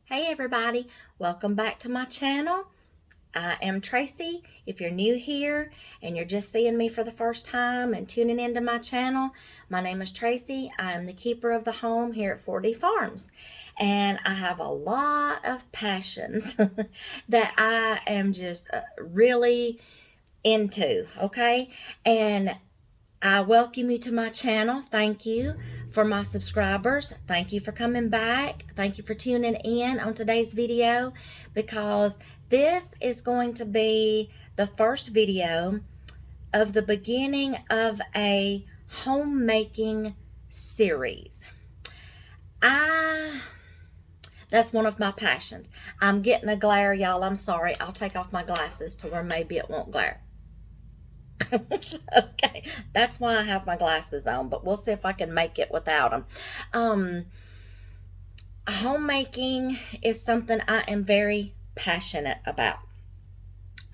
Hey everybody, welcome back to my channel. I am Tracy. If you're new here and you're just seeing me for the first time and tuning into my channel, my name is Tracy. I am the keeper of the home here at 4D Farms. And I have a lot of passions that I am just really into, okay? And I welcome you to my channel. Thank you for my subscribers. Thank you for coming back. Thank you for tuning in on today's video, because this is going to be the first video of the beginning of a homemaking series. That's one of my passions. I'm getting a glare, y'all. I'm sorry. I'll take off my glasses to where maybe it won't glare. Okay, that's why I have my glasses on, but we'll see if I can make it without them. Homemaking is something I am very passionate about.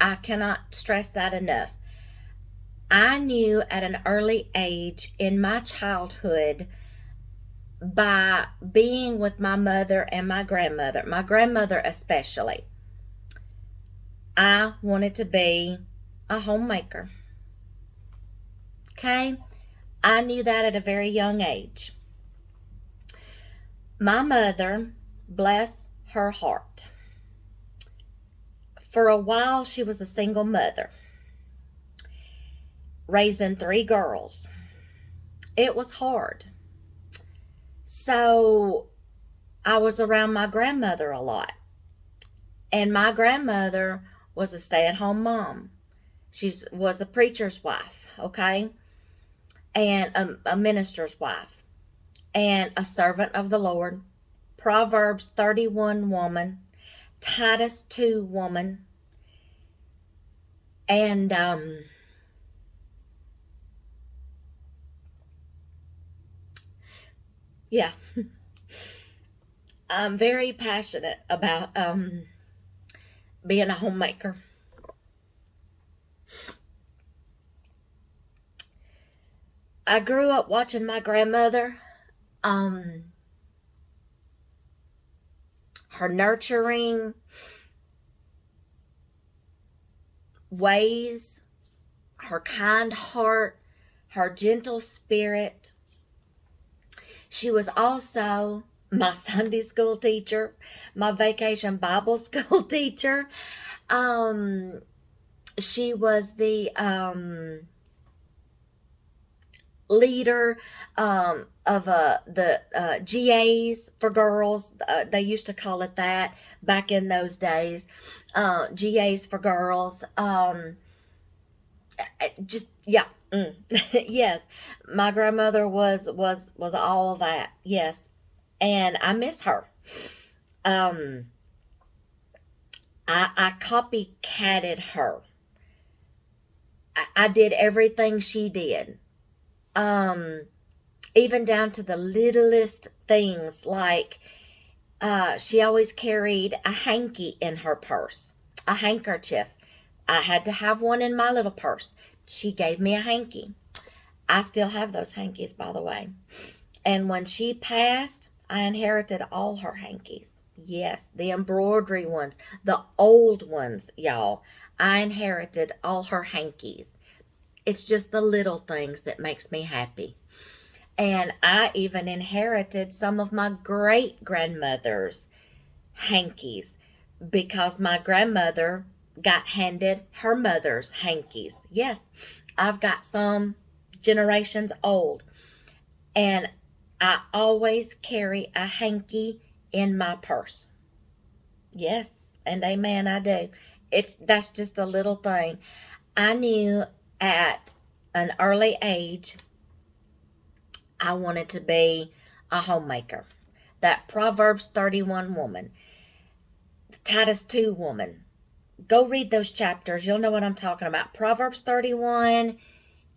I cannot stress that enough. I knew at an early age in my childhood, by being with my mother and my grandmother especially, I wanted to be a homemaker. Okay, I knew that at a very young age. My mother, bless her heart, for a while she was a single mother, raising 3 girls. It was hard. So I was around my grandmother a lot. And my grandmother was a stay-at-home mom. She was a preacher's wife, okay? And a minister's wife, and a servant of the Lord, Proverbs 31 woman, Titus 2 woman, and yeah, I'm very passionate about being a homemaker. I grew up watching my grandmother, her nurturing ways, her kind heart, her gentle spirit. She was also my Sunday school teacher, my vacation Bible school teacher. She was the leader of the GAs for girls. They used to call it that back in those days. GAs for girls. Yes, my grandmother was all that. Yes, and I miss her. I copycatted her. I did everything she did. Even down to the littlest things, like she always carried a hanky in her purse, a handkerchief. I had to have one in my little purse. She gave me a hanky. I still have those hankies, by the way. And when she passed, I inherited all her hankies. Yes, the embroidery ones, the old ones, y'all. I inherited all her hankies. It's just the little things that makes me happy. And I even inherited some of my great-grandmother's hankies, because my grandmother got handed her mother's hankies. Yes, I've got some generations old. And I always carry a hanky in my purse. Yes, and amen, I do. That's just a little thing. I knew at an early age I wanted to be a homemaker. That Proverbs 31 woman, the Titus 2 woman. Go read those chapters. You'll know what I'm talking about. Proverbs 31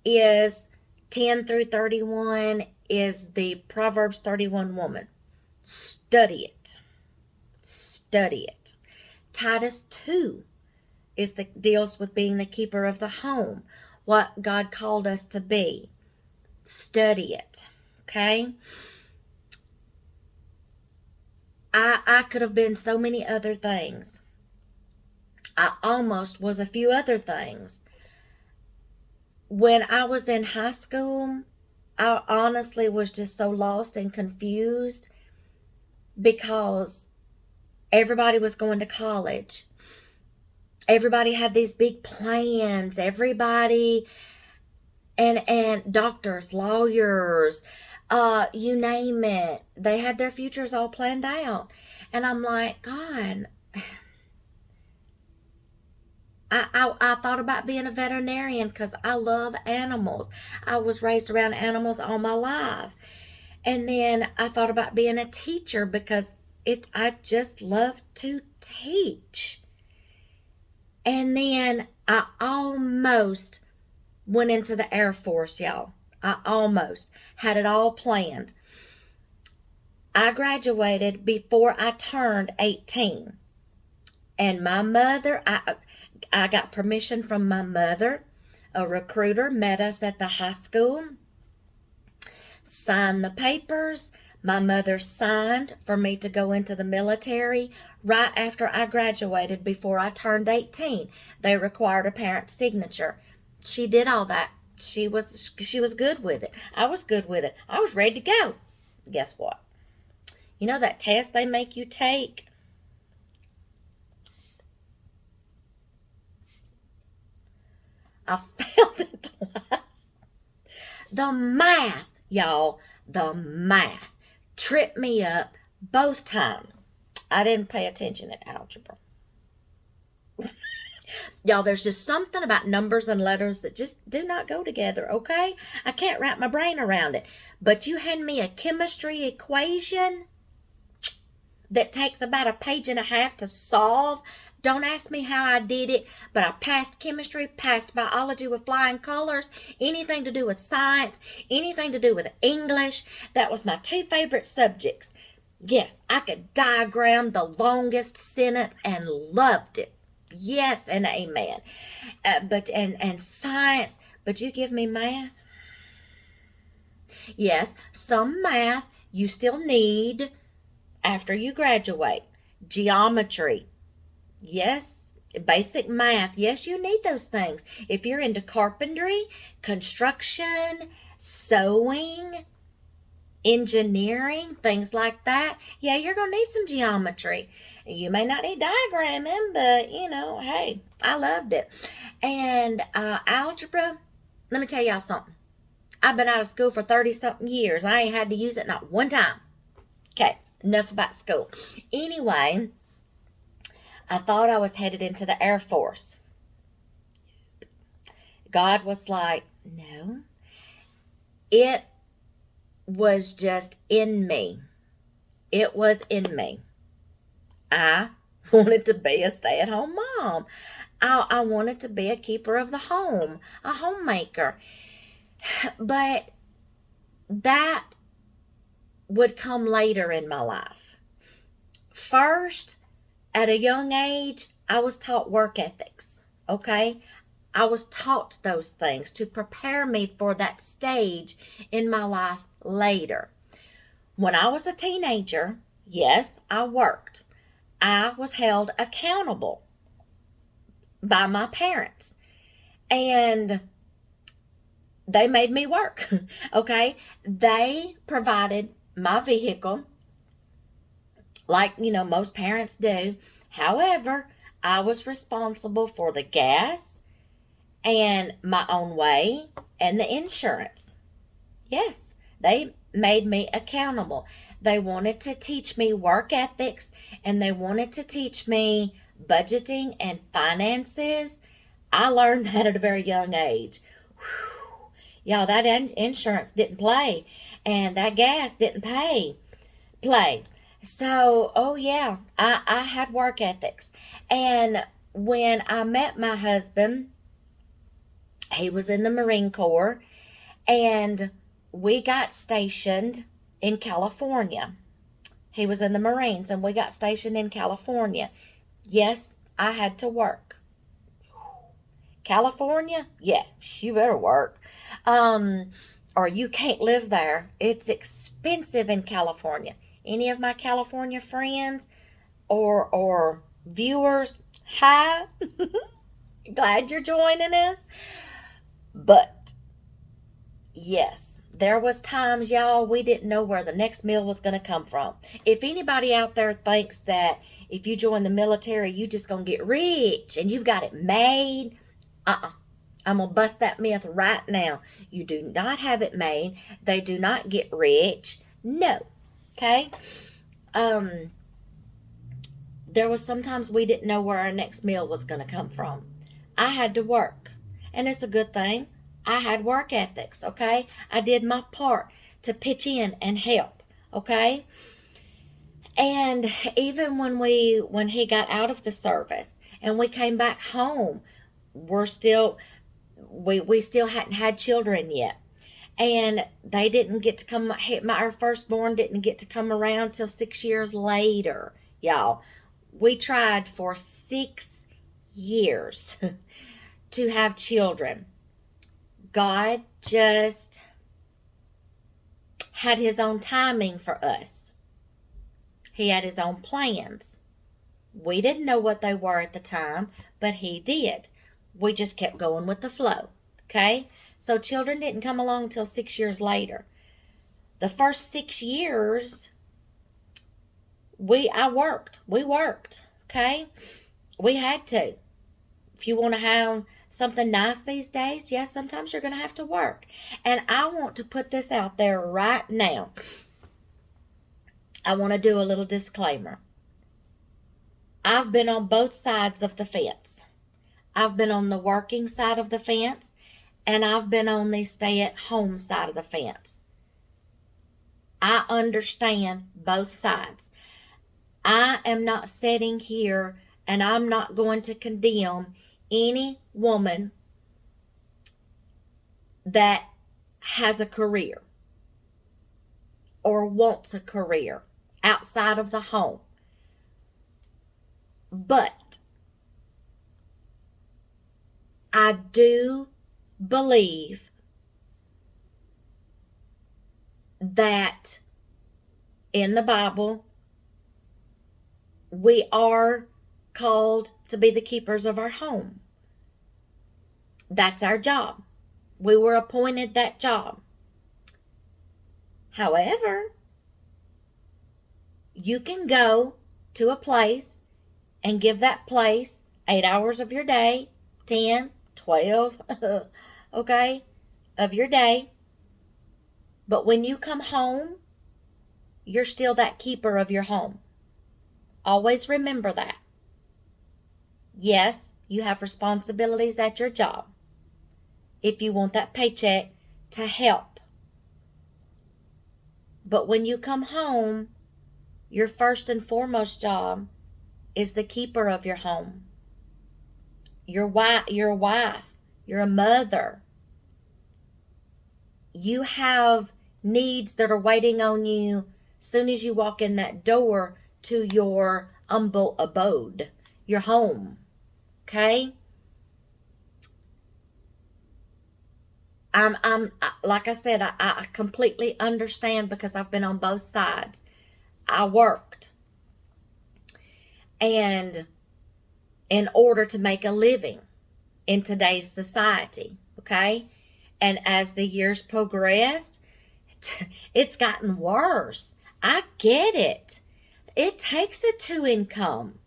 is 10 through 31 is the Proverbs 31 woman. Study it. Study it. Titus 2 deals with being the keeper of the home, what God called us to be. Study it. Okay? I could have been so many other things. I almost was a few other things. When I was in high school, I honestly was just so lost and confused because everybody was going to college. Everybody had these big plans. Everybody and doctors, lawyers, you name it. They had their futures all planned out. And I'm like, God, I thought about being a veterinarian because I love animals. I was raised around animals all my life. And then I thought about being a teacher because I just love to teach. And then I almost went into the Air Force, y'all. I almost had it all planned. I graduated before I turned 18. And my mother, I got permission from my mother. A recruiter met us at the high school, signed the papers. My mother signed for me to go into the military right after I graduated before I turned 18. They required a parent's signature. She did all that. She was good with it. I was good with it. I was ready to go. Guess what? You know that test they make you take? I failed it twice. The math, y'all, the math tripped me up both times. I didn't pay attention at algebra. Y'all, there's just something about numbers and letters that just do not go together, okay? I can't wrap my brain around it. But you hand me a chemistry equation that takes about a page and a half to solve. Don't ask me how I did it, but I passed chemistry, passed biology with flying colors, anything to do with science, anything to do with English. That was my two favorite subjects. Yes, I could diagram the longest sentence and loved it. Yes and amen. But science, but you give me math? Yes, some math you still need after you graduate. Geometry. Yes, basic math. Yes, you need those things. If you're into carpentry, construction, sewing, engineering, things like that, yeah, you're going to need some geometry. You may not need diagramming, but, hey, I loved it. And algebra, let me tell y'all something. I've been out of school for 30-something years. I ain't had to use it not one time. Okay, enough about school. Anyway, I thought I was headed into the Air Force. God was like, no. It was just in me. It was in me. I wanted to be a stay-at-home mom. I wanted to be a keeper of the home, a homemaker. But that would come later in my life. First, at a young age, I was taught work ethics, okay? I was taught those things to prepare me for that stage in my life later. When I was a teenager, yes, I worked. I was held accountable by my parents. And they made me work, okay? They provided my vehicle like, most parents do. However, I was responsible for the gas and my own way and the insurance. Yes, they made me accountable. They wanted to teach me work ethics and they wanted to teach me budgeting and finances. I learned that at a very young age. Whew. Y'all, that insurance didn't play and that gas didn't play. So, oh yeah, I had work ethics. And when I met my husband, he was in the Marine Corps, and we got stationed in California. He was in the Marines, and we got stationed in California. Yes, I had to work. California? Yeah, you better work. Or you can't live there. It's expensive in California. any of my California friends or viewers, hi. Glad you're joining us. But yes, there was times, y'all, we didn't know where the next meal was going to come from. If anybody out there thinks that if you join the military, you just going to get rich and you've got it made, I'm going to bust that myth right now. You do not have it made. They do not get rich. No. Okay? There was sometimes we didn't know where our next meal was going to come from. I had to work. And it's a good thing. I had work ethics, okay? I did my part to pitch in and help, okay? And even when he got out of the service and we came back home, we still hadn't had children yet. And they didn't get to come, our firstborn didn't get to come around till 6 years later, y'all. We tried for 6 years to have children. God just had his own timing for us. He had his own plans. We didn't know what they were at the time, but he did. We just kept going with the flow. Okay? So children didn't come along until 6 years later. The first 6 years, we worked. Okay? We had to. If you want to have something nice these days, yes, sometimes you're going to have to work. And I want to put this out there right now. I want to do a little disclaimer. I've been on both sides of the fence. I've been on the working side of the fence, and I've been on the stay-at-home side of the fence. I understand both sides. I am not sitting here, and I'm not going to condemn any woman that has a career or wants a career outside of the home. But I do believe that in the Bible, we are called to be the keepers of our home. That's our job. We were appointed that job. However, you can go to a place and give that place 8 hours of your day, 10, 12, okay, of your day. But when you come home, you're still that keeper of your home. Always remember that. Yes, you have responsibilities at your job if you want that paycheck to help. But when you come home, your first and foremost job is the keeper of your home. You're a wife. You're a mother. You have needs that are waiting on you as soon as you walk in that door to your humble abode, your home. Okay? I'm like I said, I completely understand because I've been on both sides. I worked. And in order to make a living in today's society, okay? And as the years progressed, it's gotten worse. I get it. It takes a 2 income.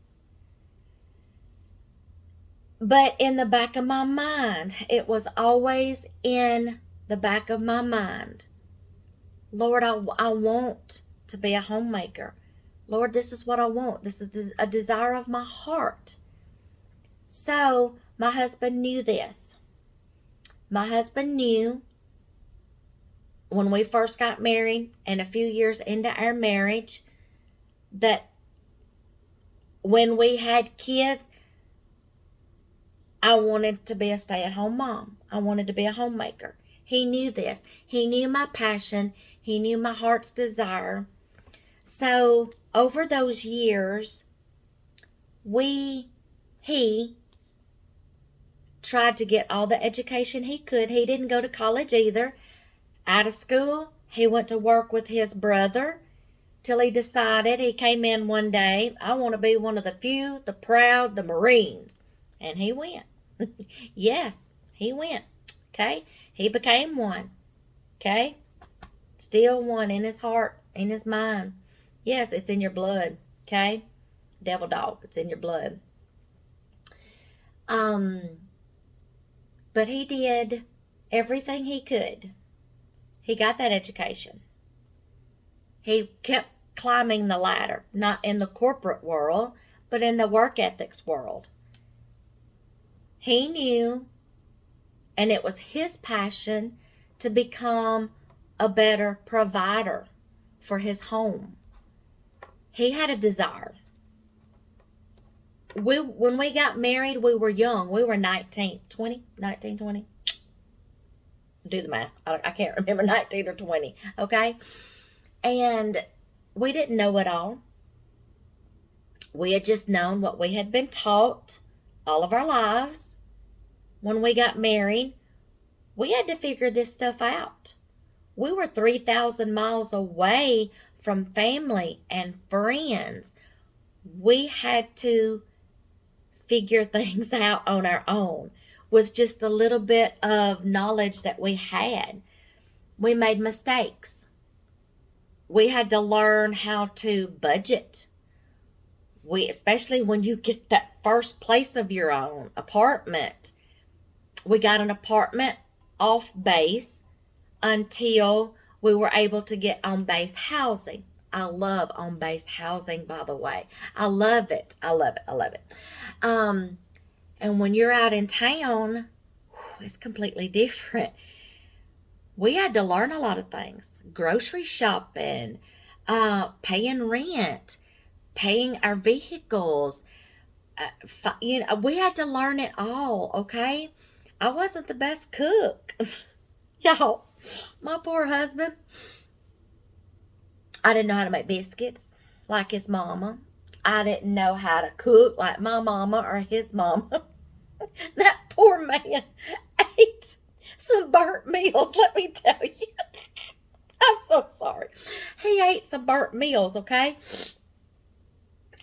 But in the back of my mind, it was always in the back of my mind. Lord, I want to be a homemaker. Lord, this is what I want. This is a desire of my heart. So my husband knew this. My husband knew when we first got married and a few years into our marriage that when we had kids, I wanted to be a stay-at-home mom. I wanted to be a homemaker. He knew this. He knew my passion. He knew my heart's desire. So over those years, he tried to get all the education he could. He didn't go to college either. Out of school, he went to work with his brother till he decided. He came in one day, I want to be one of the few, the proud, the Marines. And he went. Yes, he went. Okay? He became one. Okay? Still one in his heart, in his mind. Yes, it's in your blood. Okay? Devil dog, it's in your blood. But he did everything he could. He got that education. He kept climbing the ladder, not in the corporate world, but in the work ethics world. He knew, and it was his passion to become a better provider for his home. He had a desire. When we got married, we were young. We were 19, 20. Do the math. I can't remember, 19 or 20. Okay? And we didn't know it all. We had just known what we had been taught all of our lives. When we got married, we had to figure this stuff out. We were 3,000 miles away from family and friends. We had to figure things out on our own with just the little bit of knowledge that we had. We made mistakes. We had to learn how to budget. Especially when you get that first place of your own apartment. We got an apartment off base until we were able to get on base housing. I love on base housing, by the way. I love it. I love it. I love it. And when you're out in town, it's completely different. We had to learn a lot of things. Grocery shopping, paying rent, paying our vehicles. We had to learn it all, okay? I wasn't the best cook. Y'all, my poor husband, I didn't know how to make biscuits like his mama. I didn't know how to cook like my mama or his mama. That poor man ate some burnt meals, let me tell you. I'm so sorry. He ate some burnt meals, okay?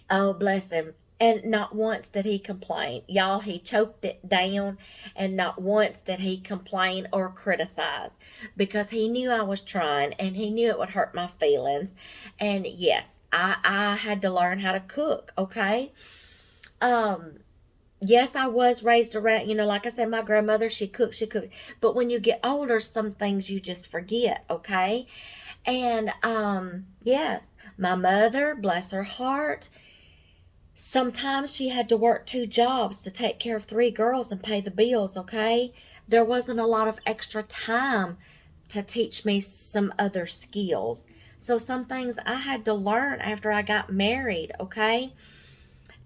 Oh, bless him. And not once did he complain. Y'all, he choked it down, and not once did he complain or criticize, because he knew I was trying, and he knew it would hurt my feelings. And yes, I had to learn how to cook, okay? Yes, I was raised around, like I said, my grandmother, she cooked. But when you get older, some things you just forget, okay? And, yes, my mother, bless her heart, sometimes she had to work 2 jobs to take care of 3 girls and pay the bills, okay? There wasn't a lot of extra time to teach me some other skills. So some things I had to learn after I got married, okay?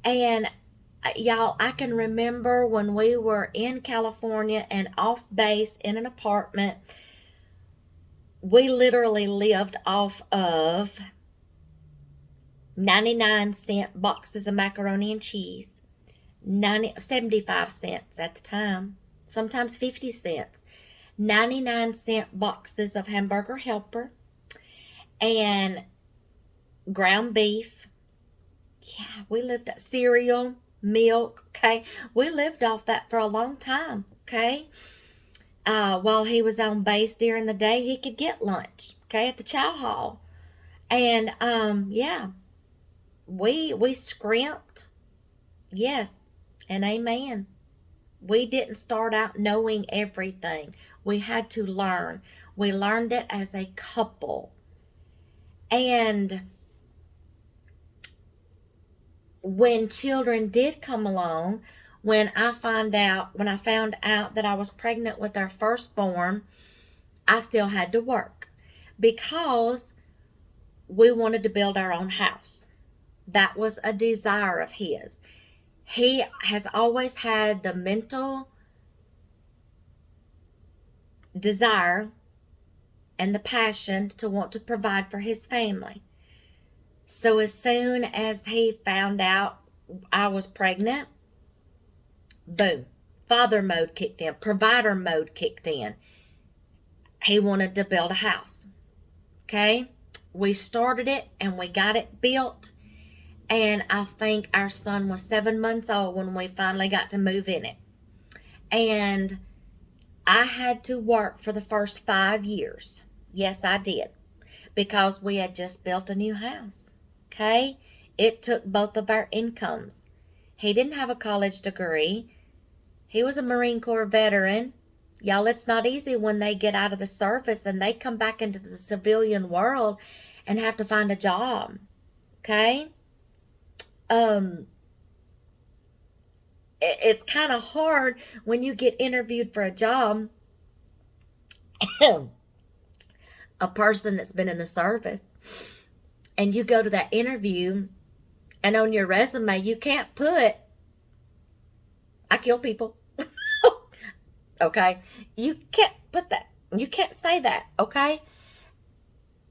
And y'all, I can remember when we were in California and off base in an apartment, we literally lived off of 99-cent boxes of macaroni and cheese, 75 cents at the time, sometimes 50 cents, 99-cent boxes of hamburger helper, and ground beef. Yeah, we lived cereal, milk, okay? We lived off that for a long time, okay? While he was on base during the day, he could get lunch, okay, at the chow hall. And, yeah. We scrimped. Yes, and amen. We didn't start out knowing everything. We had to learn. We learned it as a couple. And when children did come along, when I found out that I was pregnant with our firstborn, I still had to work because we wanted to build our own house. That was a desire of his. He has always had the mental desire and the passion to want to provide for his family. So as soon as he found out I was pregnant, boom, father mode kicked in, provider mode kicked in. He wanted to build a house. Okay? We started it and we got it built. And I think our son was 7 months old when we finally got to move in it. And I had to work for the first 5 years. Yes, I did. Because we had just built a new house. Okay? It took both of our incomes. He didn't have a college degree. He was a Marine Corps veteran. Y'all, it's not easy when they get out of the service and they come back into the civilian world and have to find a job. Okay? It's kind of hard when you get interviewed for a job, a person that's been in the service, and you go to that interview, and on your resume, you can't put, I kill people. Okay? You can't put that. You can't say that. Okay?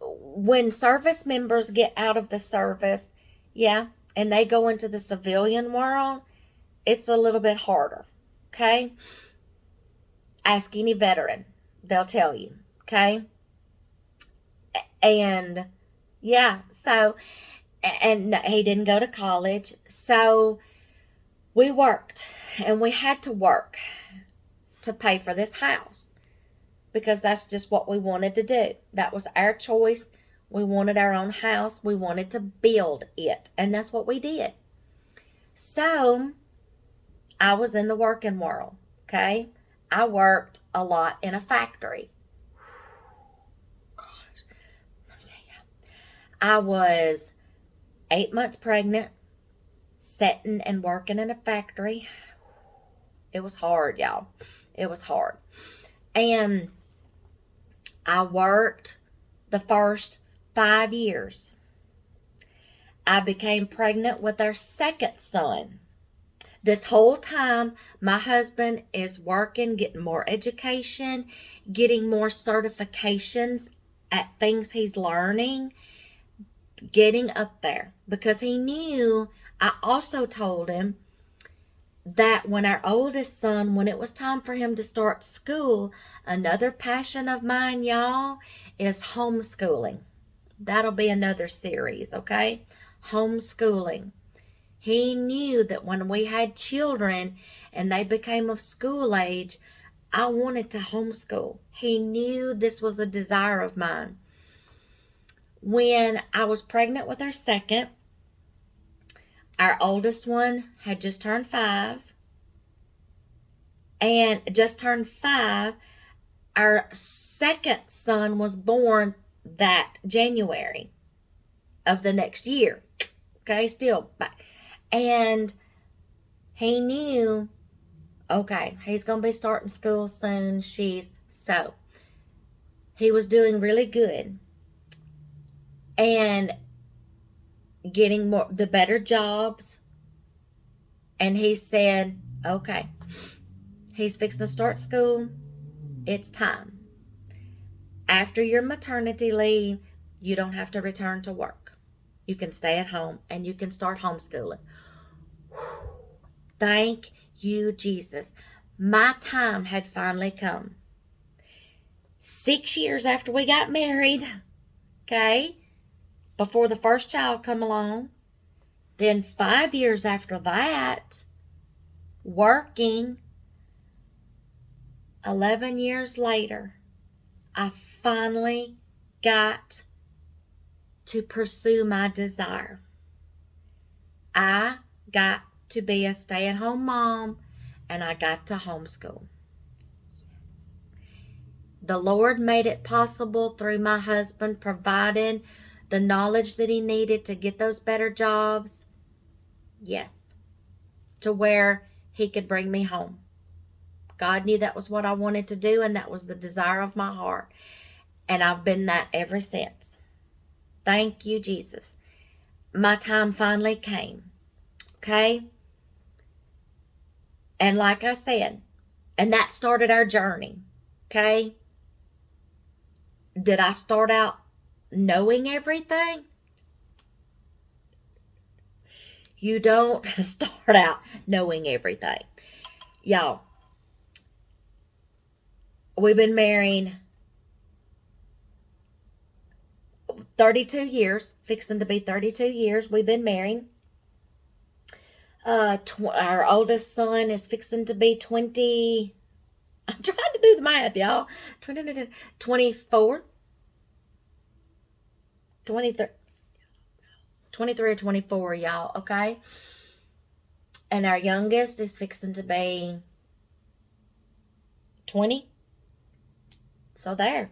When service members get out of the service, yeah, and they go into the civilian world, it's a little bit harder. Okay? Ask any veteran. They'll tell you. Okay? And yeah, so, and he didn't go to college. So we worked, and we had to work to pay for this house because that's just what we wanted to do. That was our choice. We wanted our own house. We wanted to build it, and that's what we did. So I was in the working world, okay? I worked a lot in a factory. Gosh, let me tell you. I was 8 months pregnant, sitting and working in a factory. It was hard, y'all. It was hard. And I worked the first 5 years. I became pregnant with our second son. This whole time, my husband is working, getting more education, getting more certifications at things he's learning, getting up there. Because he knew, I also told him that when our oldest son, when it was time for him to start school, another passion of mine, y'all, is homeschooling. That'll be another series, okay? Homeschooling. He knew that when we had children and they became of school age, I wanted to homeschool. He knew this was a desire of mine. When I was pregnant with our second, our oldest one had just turned 5. And just turned 5, our second son was born that January of the next year. Okay, still back. And he knew, okay, he's going to be starting school soon. So he was doing really good and getting the better jobs. And he said, okay, he's fixing to start school. It's time. After your maternity leave, you don't have to return to work. You can stay at home and you can start homeschooling. Thank you, Jesus. My time had finally come. 6 years after we got married, okay, before the first child come along, then 5 years after that, working, 11 years later, I finally got to pursue my desire. I got to be a stay-at-home mom, and I got to homeschool. The Lord made it possible through my husband providing the knowledge that he needed to get those better jobs. Yes. To where he could bring me home. God knew that was what I wanted to do, and that was the desire of my heart. And I've been that ever since. Thank you, Jesus. My time finally came. Okay? And like I said, and that started our journey. Okay? Did I start out knowing everything? You don't start out knowing everything. Y'all, we've been married. 32 years, fixing to be 32 years. We've been married. Our oldest son is fixing to be 20. I'm trying to do the math, y'all. 24, 23, 23 or 24, y'all, okay? And our youngest is fixing to be 20. So there.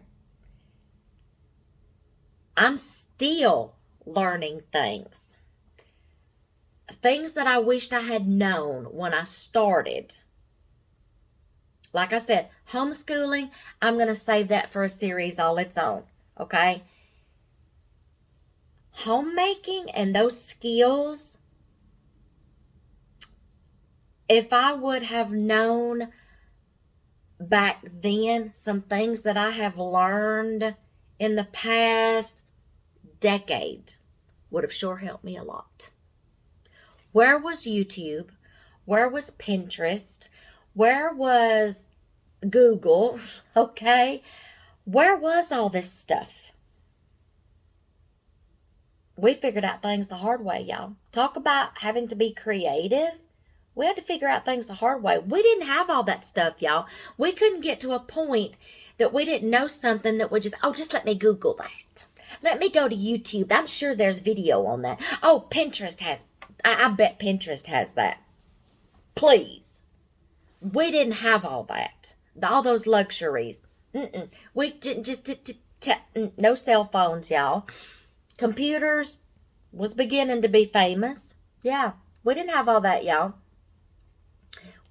I'm still learning things. Things that I wished I had known when I started. Like I said, homeschooling, I'm going to save that for a series all its own, okay? Homemaking and those skills, if I would have known back then some things that I have learned in the past decade, would have sure helped me a lot. Where was YouTube? Where was Pinterest? Where was Google? Okay? Where was all this stuff? We figured out things the hard way, y'all. Talk about having to be creative. We had to figure out things the hard way. We didn't have all that stuff, y'all. We couldn't get to a point that we didn't know something that would just let me Google that. Let me go to YouTube. I'm sure there's video on that. Oh, Pinterest has, I bet Pinterest has that. Please. We didn't have all that. All those luxuries. We didn't no cell phones, y'all. Computers was beginning to be famous. Yeah, we didn't have all that, y'all.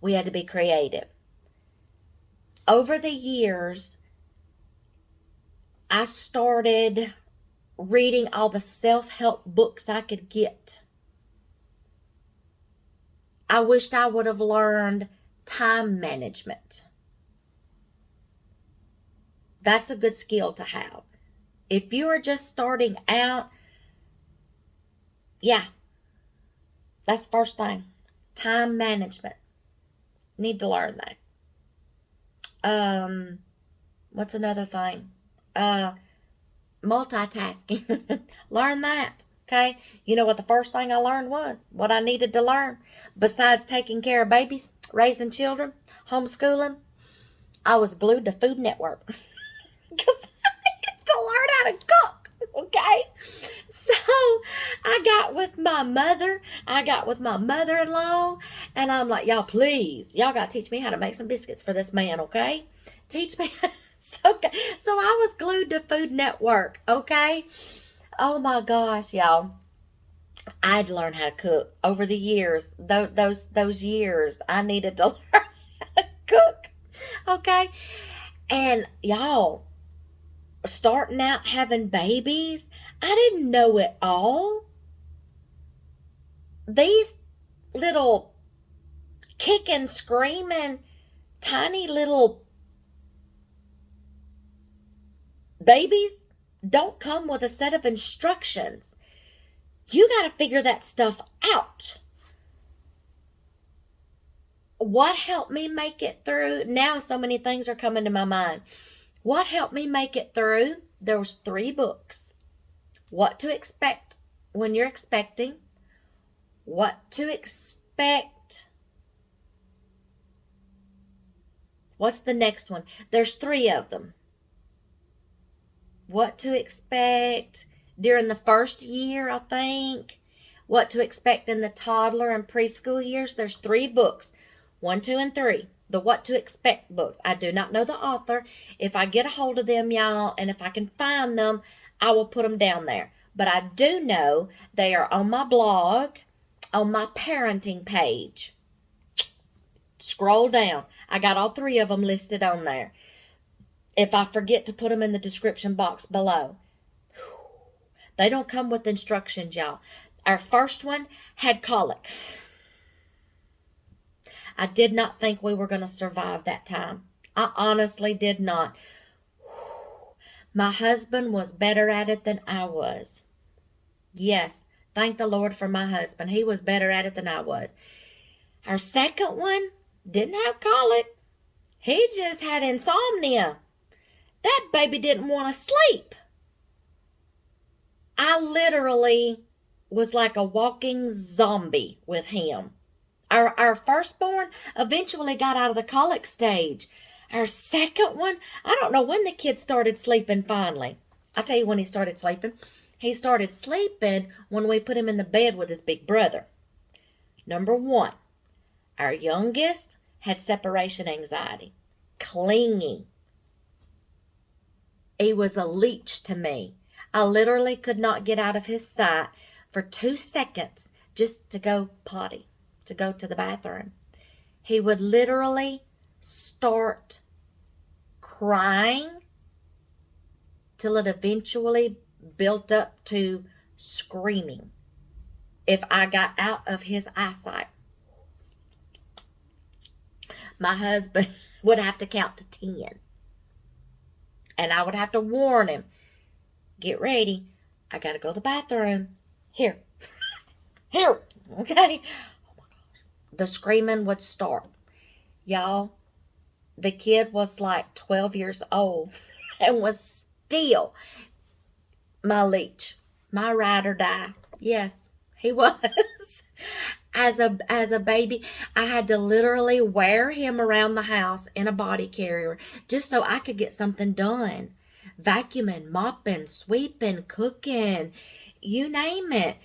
We had to be creative. Over the years, I started reading all the self-help books I could get. I wished I would have learned time management. That's a good skill to have. If you are just starting out, yeah, that's the first thing. Time management. Need to learn that. What's another thing? Multitasking. Learn that. Okay. You know what the first thing I learned was? What I needed to learn besides taking care of babies, raising children, homeschooling. I was glued to Food Network. Because I had to learn how to cook. Okay. So I got with my mother. I got with my mother-in-law. And I'm like, y'all, please. Y'all got to teach me how to make some biscuits for this man, okay? Teach me. Okay. So I was glued to Food Network, okay? Oh, my gosh, y'all. I'd learned how to cook over the years. Those years, I needed to learn how to cook, okay? And, y'all, starting out having babies, I didn't know it all. These little kicking, screaming, tiny little babies don't come with a set of instructions. You got to figure that stuff out. What helped me make it through? Now so many things are coming to my mind. What helped me make it through? There was 3 books. What to expect when you're expecting. What to expect. What's the next one? There's 3 of them. What to expect during the first year, I think. What to expect in the toddler and preschool years. There's 3 books. 1, 2, and 3. The What to Expect books. I do not know the author. If I get a hold of them, y'all, and if I can find them, I will put them down there. But I do know they are on my blog, on my parenting page. Scroll down. I got all 3 of them listed on there. If I forget to put them in the description box below. They don't come with instructions, y'all. Our first one had colic. I did not think we were going to survive that time. I honestly did not. My husband was better at it than I was. Yes, thank the Lord for my husband. He was better at it than I was. Our second one didn't have colic. He just had insomnia. That baby didn't want to sleep. I literally was like a walking zombie with him. Our firstborn eventually got out of the colic stage. Our second one, I don't know when the kid started sleeping finally. I'll tell you when he started sleeping. He started sleeping when we put him in the bed with his big brother. Number one, our youngest had separation anxiety, clingy. He was a leech to me. I literally could not get out of his sight for 2 seconds just to go potty, to go to the bathroom. He would literally start crying till it eventually built up to screaming if I got out of his eyesight. My husband would have to count to 10. And I would have to warn him, get ready, I got to go to the bathroom. Here. Okay? Oh my gosh. The screaming would start. Y'all, the kid was like 12 years old and was still my leech, my ride or die. Yes, he was. As a baby, I had to literally wear him around the house in a body carrier just so I could get something done. Vacuuming, mopping, sweeping, cooking, you name it.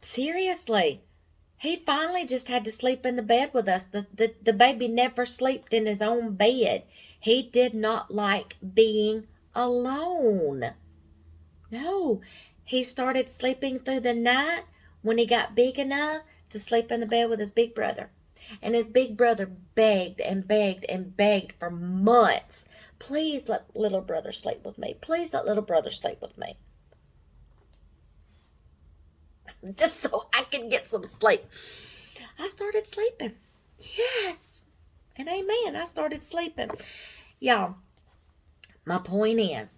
Seriously. He finally just had to sleep in the bed with us. The baby never slept in his own bed. He did not like being alone. No, he started sleeping through the night when he got big enough to sleep in the bed with his big brother. And his big brother begged and begged and begged for months. Please let little brother sleep with me. Please let little brother sleep with me. Just so I can get some sleep. I started sleeping. Yes. And amen. I started sleeping. Y'all, my point is,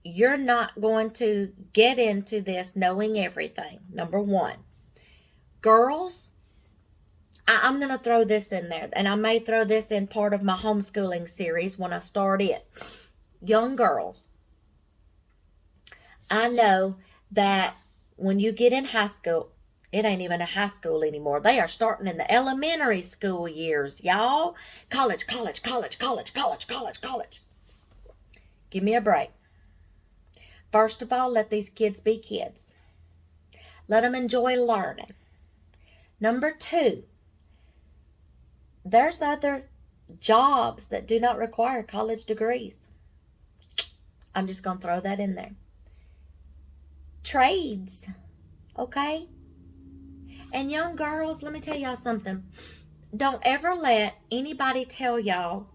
you're not going to get into this knowing everything. Number one. Girls, I'm going to throw this in there. And I may throw this in part of my homeschooling series when I start it. Young girls, I know that when you get in high school, it ain't even a high school anymore. They are starting in the elementary school years, y'all. College. Give me a break. First of all, let these kids be kids. Let them enjoy learning. Number two, there's other jobs that do not require college degrees. I'm just going to throw that in there. Trades, okay? And young girls, let me tell y'all something. Don't ever let anybody tell y'all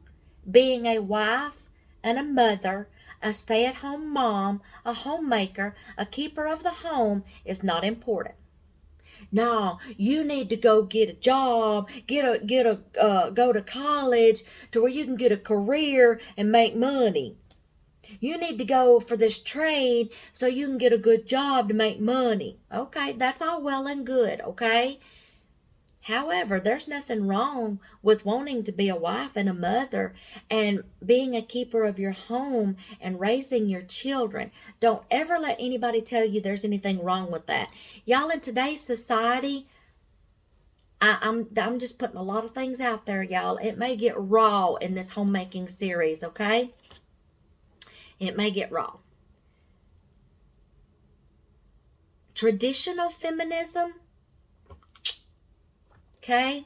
being a wife and a mother, a stay-at-home mom, a homemaker, a keeper of the home is not important. No, you need to go get a job, go to college to where you can get a career and make money. You need to go for this trade so you can get a good job to make money. Okay, that's all well and good, okay? However, there's nothing wrong with wanting to be a wife and a mother and being a keeper of your home and raising your children. Don't ever let anybody tell you there's anything wrong with that. Y'all, in today's society, I'm just putting a lot of things out there, y'all. It may get raw in this homemaking series, okay? It may get raw. Traditional feminism, okay?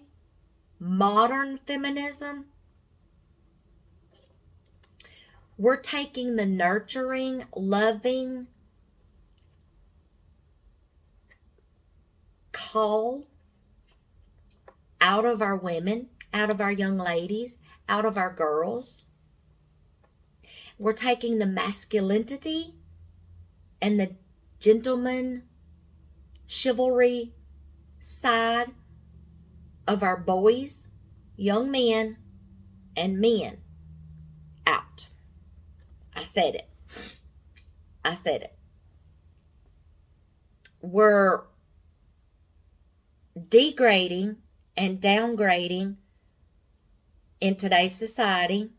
Modern feminism. We're taking the nurturing, loving call out of our women, out of our young ladies, out of our girls. We're taking the masculinity and the gentleman chivalry side of our boys, young men, and men out. I said it. We're degrading and downgrading in today's society.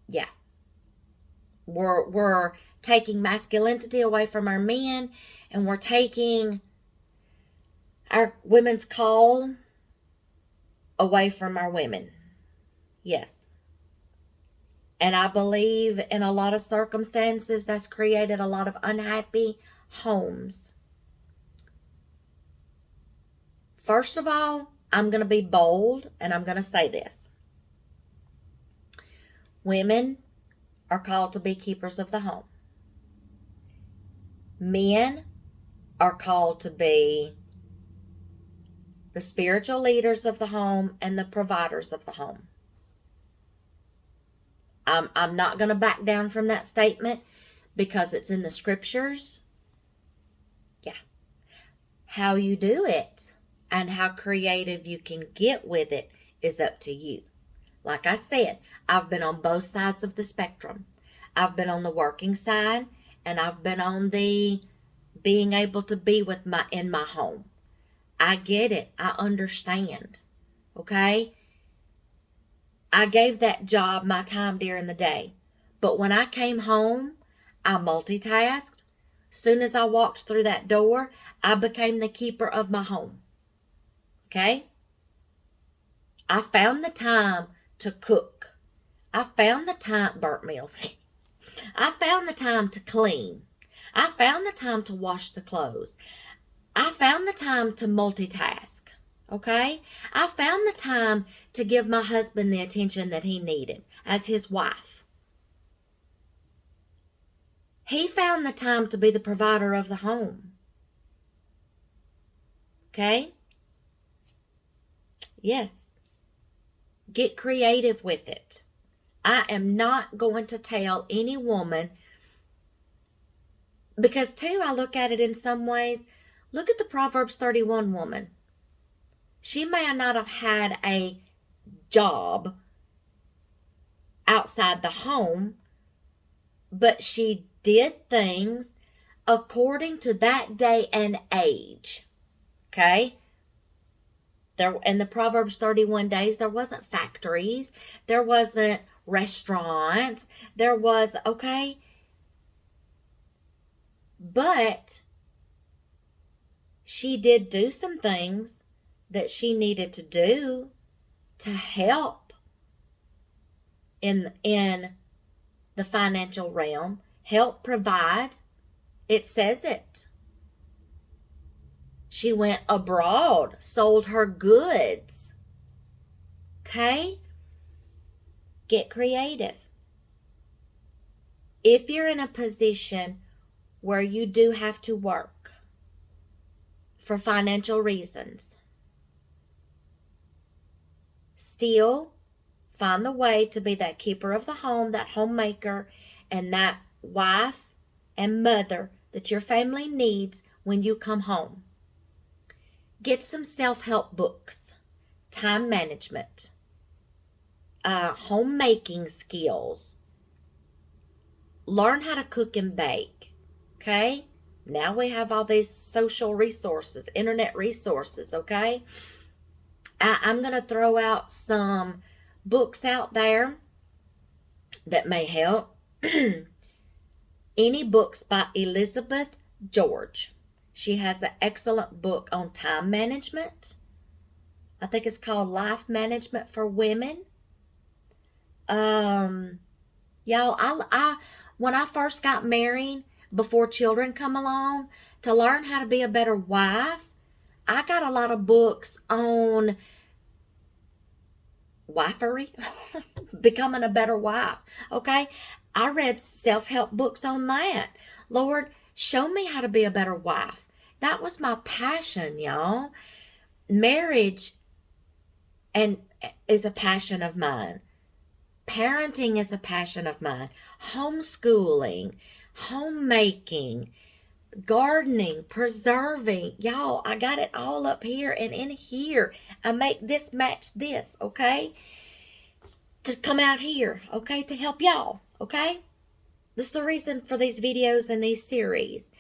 Yeah. We're taking masculinity away from our men, and we're taking our women's call away from our women. Yes. And I believe in a lot of circumstances that's created a lot of unhappy homes. First of all, I'm going to be bold and I'm going to say this. Women are called to be keepers of the home. Men are called to be the spiritual leaders of the home and the providers of the home. I'm not going to back down from that statement because it's in the scriptures. Yeah. How you do it and how creative you can get with it is up to you. Like I said, I've been on both sides of the spectrum. I've been on the working side and I've been on the being able to be in my home. I get it. I understand. Okay? I gave that job my time during the day. But when I came home, I multitasked. Soon as I walked through that door, I became the keeper of my home. Okay? I found the time to cook. I found the time, burnt meals. I found the time to clean. I found the time to wash the clothes. I found the time to multitask. Okay? I found the time to give my husband the attention that he needed as his wife. He found the time to be the provider of the home. Okay? Yes. Get creative with it. I am not going to tell any woman, because too, I look at it in some ways. Look at the Proverbs 31 woman. She may not have had a job outside the home, but she did things according to that day and age. Okay? There, in the Proverbs 31 days, there wasn't factories. There wasn't restaurants. There was, okay? But she did do some things that she needed to do to help in the financial realm, help provide. It says it. She went abroad, sold her goods. Okay? Get creative. If you're in a position where you do have to work for financial reasons, still find the way to be that keeper of the home, that homemaker, and that wife and mother that your family needs when you come home. Get some self-help books, time management, homemaking skills. Learn how to cook and bake. Okay? Now we have all these social resources, internet resources, okay? I'm going to throw out some books out there that may help. Any books by Elizabeth George. She has an excellent book on time management. I think it's called Life Management for Women. Y'all, I when I first got married, before children come along, to learn how to be a better wife, I got a lot of books on wifery, becoming a better wife. Okay? I read self-help books on that. Lord, show me how to be a better wife. That was my passion, y'all. Marriage is a passion of mine. Parenting is a passion of mine. Homeschooling, homemaking, gardening, preserving. Y'all, I got it all up here and in here. I make this match this, okay? To come out here, okay? To help y'all, okay? This is the reason for these videos and these series.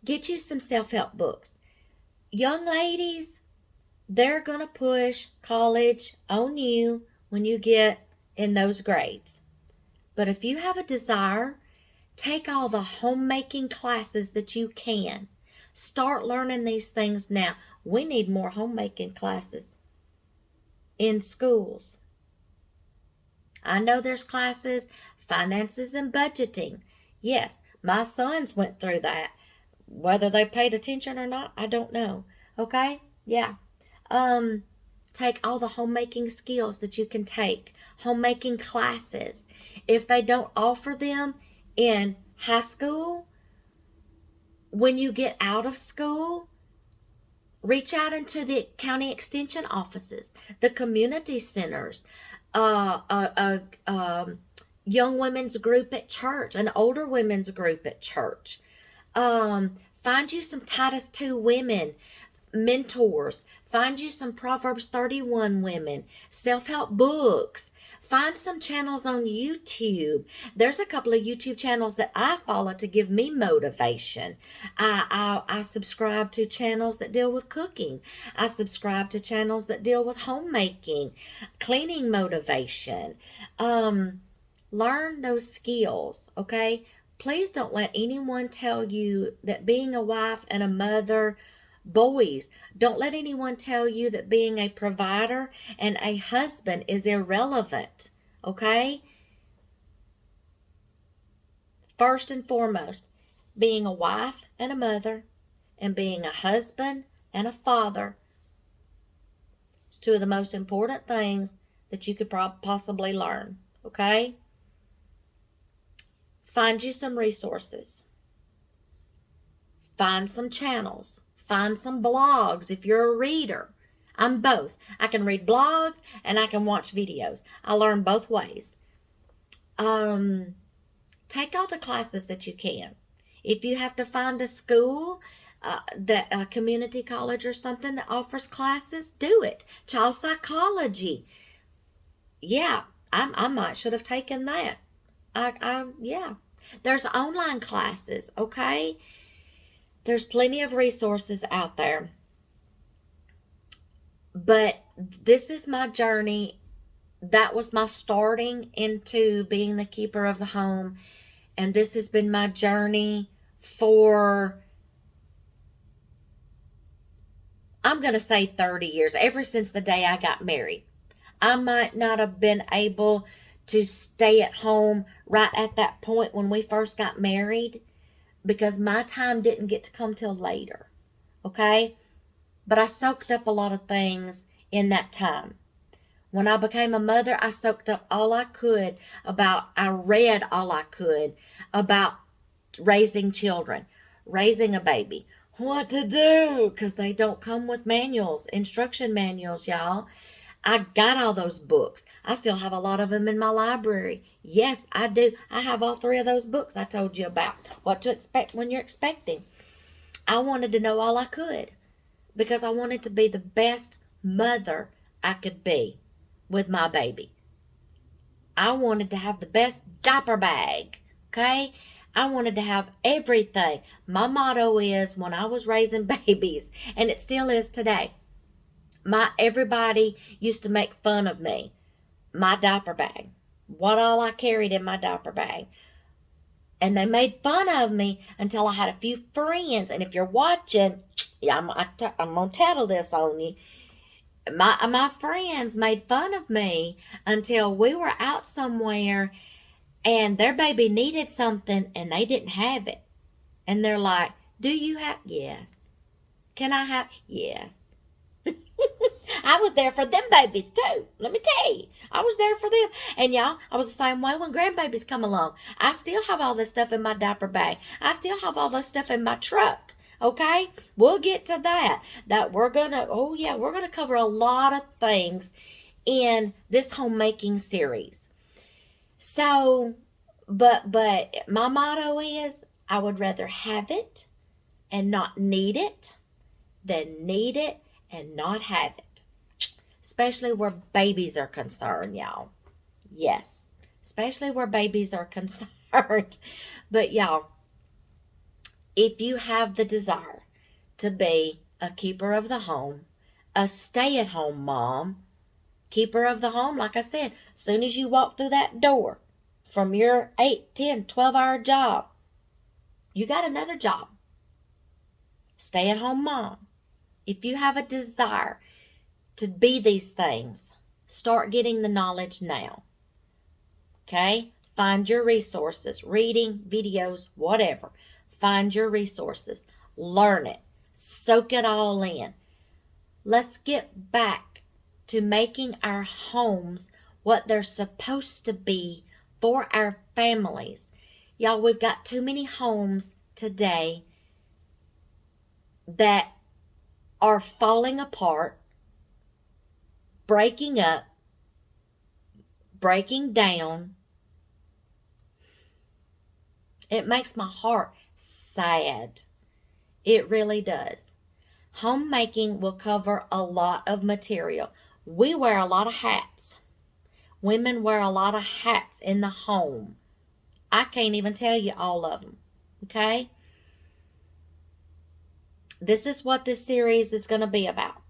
Get you some self-help books. Young ladies, they're going to push college on you when you get in those grades. But if you have a desire, take all the homemaking classes that you can. Start learning these things now. We need more homemaking classes in schools. I know there's classes, finances and budgeting. Yes, my sons went through that. Whether they paid attention or not, I don't know. Okay? Yeah. Take all the homemaking skills that you can take. Homemaking classes. If they don't offer them in high school, when you get out of school, reach out into the county extension offices, the community centers, young women's group at church, an older women's group at church. Find you some Titus 2 women, mentors. Find you some Proverbs 31 women, self-help books. Find some channels on YouTube. There's a couple of YouTube channels that I follow to give me motivation. I subscribe to channels that deal with cooking. I subscribe to channels that deal with homemaking, cleaning motivation. Learn those skills, okay? Please don't let anyone tell you that being a wife and a mother, boys, don't let anyone tell you that being a provider and a husband is irrelevant, okay? First and foremost, being a wife and a mother and being a husband and a father is two of the most important things that you could possibly learn, okay? Find you some resources. Find some channels. Find some blogs if you're a reader. I'm both. I can read blogs and I can watch videos. I learn both ways. Take all the classes that you can. If you have to find a school, that a community college or something that offers classes, do it. Child psychology. Yeah, I might should have taken that. Yeah. There's online classes, okay? There's plenty of resources out there. But this is my journey. That was my starting into being the keeper of the home. And this has been my journey for, I'm going to say 30 years, ever since the day I got married. I might not have been able to stay at home right at that point when we first got married, because my time didn't get to come till later, okay? But I soaked up a lot of things in that time. When I became a mother, I soaked up all I could I read all I could about raising children, raising a baby, what to do, because they don't come with manuals, instruction manuals, y'all. I got all those books. I still have a lot of them in my library. Yes, I do. I have all 3 of those books I told you about. What to expect when you're expecting. I wanted to know all I could because I wanted to be the best mother I could be with my baby. I wanted to have the best diaper bag, okay? I wanted to have everything. My motto is, when I was raising babies, and it still is today, everybody used to make fun of me. My diaper bag. What all I carried in my diaper bag. And they made fun of me until I had a few friends. And if you're watching, yeah, I'm going to tattle this on you. My friends made fun of me until we were out somewhere and their baby needed something and they didn't have it. And they're like, do you have? Yes. Can I have? Yes. I was there for them babies too. Let me tell you. I was there for them. And y'all, I was the same way when grandbabies come along. I still have all this stuff in my diaper bag. I still have all this stuff in my truck. Okay? We'll get to that. We're going to cover a lot of things in this homemaking series. So, but my motto is, I would rather have it and not need it than need it and not have it. Especially where babies are concerned, y'all. Yes, especially where babies are concerned. But y'all, if you have the desire to be a keeper of the home, a stay-at-home mom, keeper of the home, like I said, as soon as you walk through that door, from your 8, 10, 12-hour job. You got another job. Stay-at-home mom. If you have a desire to be these things, start getting the knowledge now. Okay? Find your resources, reading, videos, whatever. Find your resources. Learn it. Soak it all in. Let's get back to making our homes what they're supposed to be for our families. Y'all, we've got too many homes today that are falling apart, breaking up, breaking down. It makes my heart sad. It really does. Homemaking will cover a lot of material. We wear a lot of hats. Women wear a lot of hats in the home. I can't even tell you all of them. Okay? This is what this series is going to be about.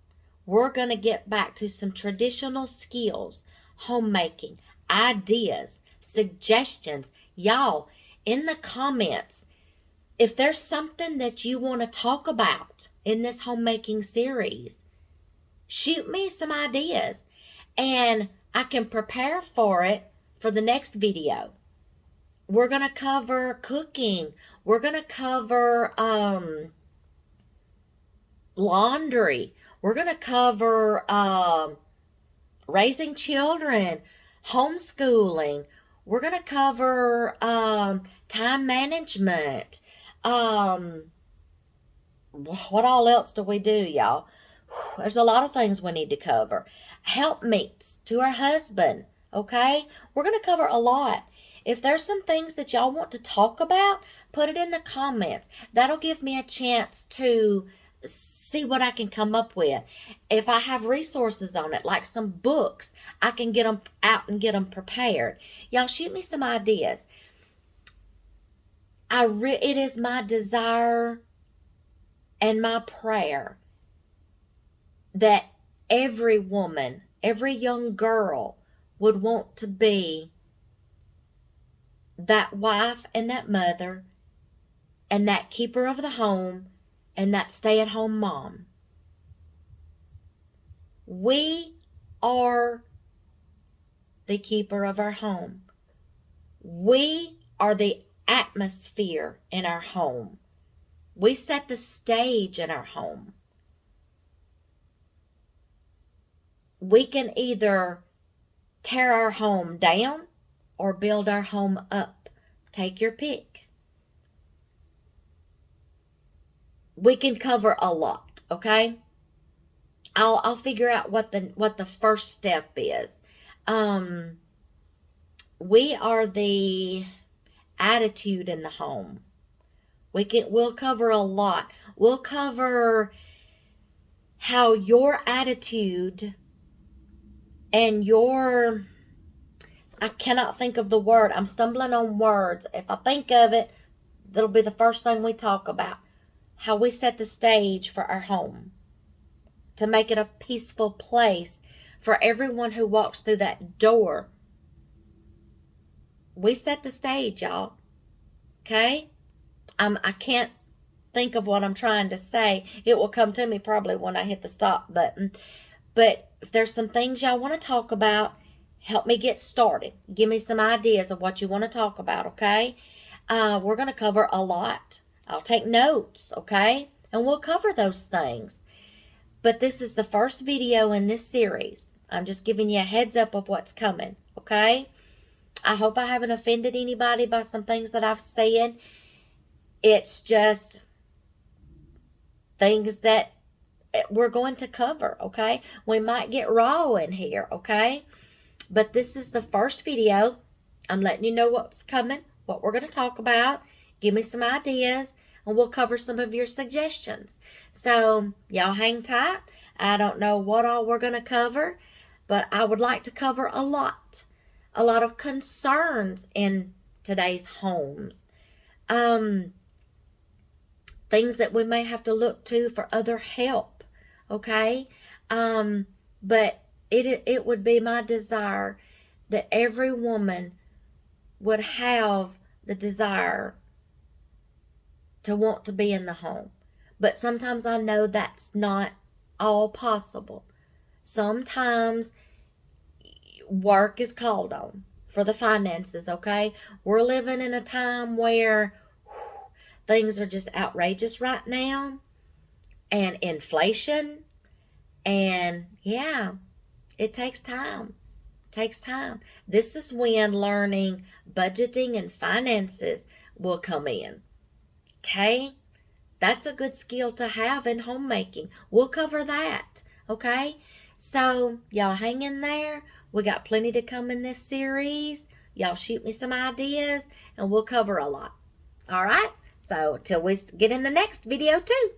We're going to get back to some traditional skills, homemaking, ideas, suggestions. Y'all, in the comments, if there's something that you want to talk about in this homemaking series, shoot me some ideas and I can prepare for it for the next video. We're going to cover cooking. We're going to cover laundry. We're going to cover raising children, homeschooling. We're going to cover time management. What all else do we do, y'all? There's a lot of things we need to cover. Helpmeets to our husband, okay? We're going to cover a lot. If there's some things that y'all want to talk about, put it in the comments. That'll give me a chance to see what I can come up with. If I have resources on it, like some books, I can get them out and get them prepared. Y'all shoot me some ideas. It is my desire and my prayer that every woman, every young girl would want to be that wife and that mother and that keeper of the home and that stay-at-home mom. We are the keeper of our home. We are the atmosphere in our home. We set the stage in our home. We can either tear our home down or build our home up. Take your pick. We can cover a lot, okay? I'll figure out what the first step is. We are the attitude in the home. We'll cover a lot. We'll cover how your attitude and I cannot think of the word. I'm stumbling on words. If I think of it, that'll be the first thing we talk about. How we set the stage for our home to make it a peaceful place for everyone who walks through that door. We set the stage, y'all. Okay? I can't think of what I'm trying to say. It will come to me probably when I hit the stop button. But if there's some things y'all want to talk about, help me get started. Give me some ideas of what you want to talk about, okay? We're going to cover a lot. I'll take notes, okay? And we'll cover those things. But this is the first video in this series. I'm just giving you a heads up of what's coming, okay? I hope I haven't offended anybody by some things that I've said. It's just things that we're going to cover, okay? We might get raw in here, okay? But this is the first video. I'm letting you know what's coming, what we're going to talk about. Give me some ideas, and we'll cover some of your suggestions. So, y'all hang tight. I don't know what all we're going to cover, but I would like to cover a lot of concerns in today's homes. Things that we may have to look to for other help, okay? But it would be my desire that every woman would have the desire to want to be in the home. But sometimes I know that's not all possible. Sometimes work is called on for the finances, okay? We're living in a time where things are just outrageous right now, and inflation, and yeah, it takes time. Takes time. This is when learning budgeting and finances will come in. Okay? That's a good skill to have in homemaking. We'll cover that. Okay? So, y'all hang in there. We got plenty to come in this series. Y'all shoot me some ideas and we'll cover a lot. All right? So, till we get in the next video too.